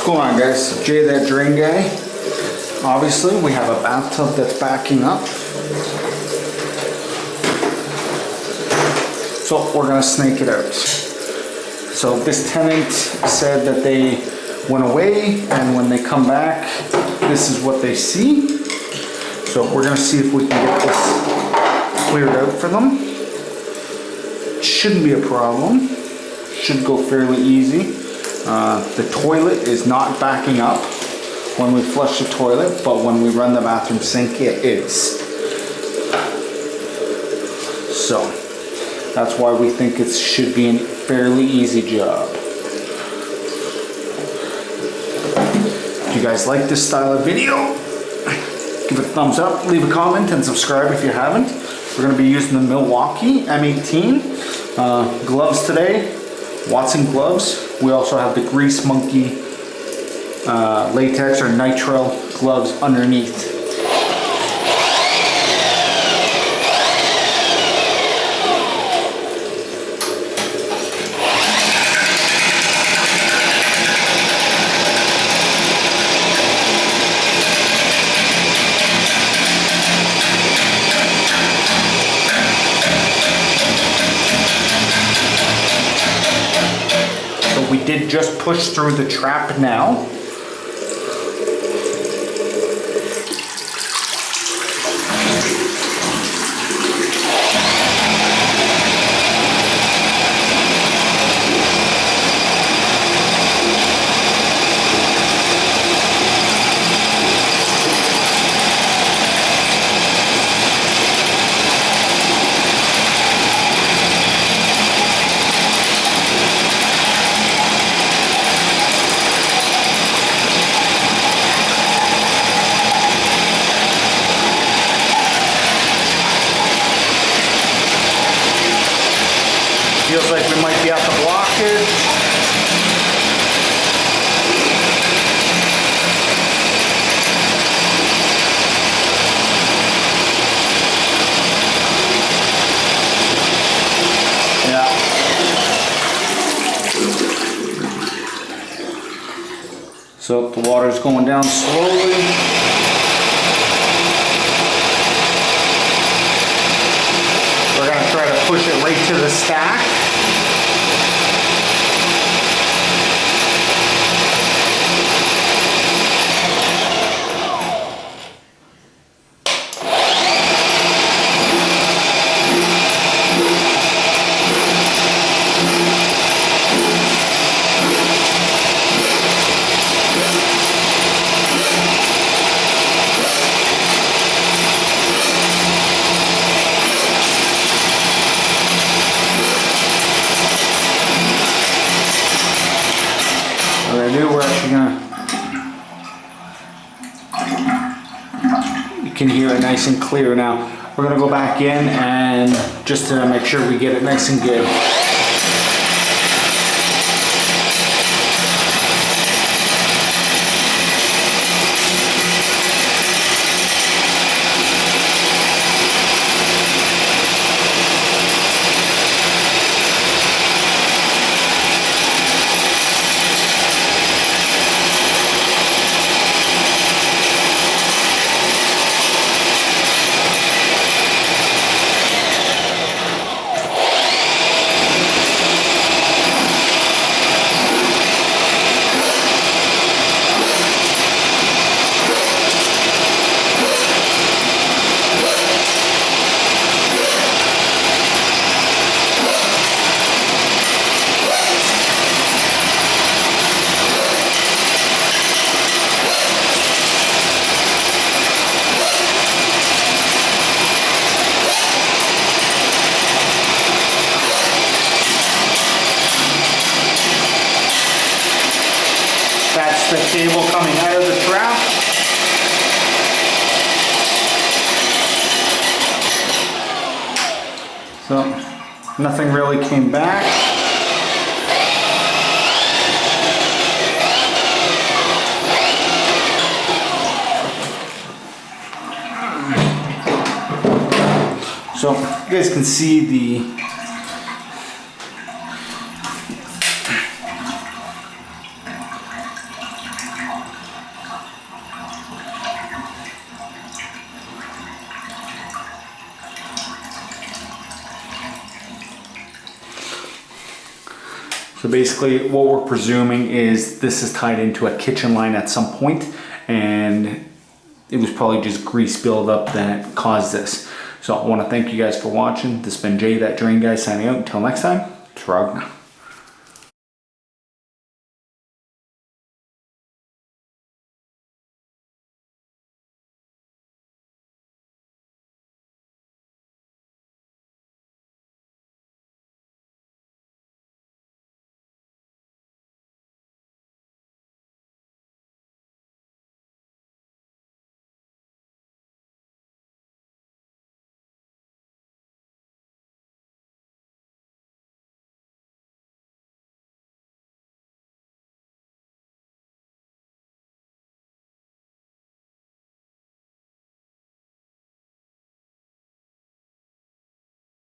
going on, guys? Jay, that drain guy. Obviously, we have a bathtub that's backing up. So we're gonna snake it out. So this tenant said that they went away, and when they come back, this is what they see. So we're gonna see if we can get this cleared out for them. Shouldn't be a problem. Should go fairly easy. The toilet is not backing up when we flush the toilet, but when we run the bathroom sink, it is. So that's why we think it should be a fairly easy job. If you guys like this style of video, give it a thumbs up, leave a comment, and subscribe if you haven't. We're going to be using the Milwaukee M18 gloves today, Watson gloves. We also have the Grease Monkey latex or nitrile gloves underneath. We did just push through the trap now. Feels like we might be at the blockage. Yeah. So the water's going down slowly. We're going to try to push it right to the stack. We're actually gonna, you can hear it nice and clear now. We're gonna go back in and just to make sure we get it nice and good. That's the cable coming out of the trap. So nothing really came back. So you guys can see the So basically what we're presuming is this is tied into a kitchen line at some point, and it was probably just grease buildup that caused this. So I want to thank you guys for watching. This has been Jay, that Drain Guy, signing out. Until next time, Trogna.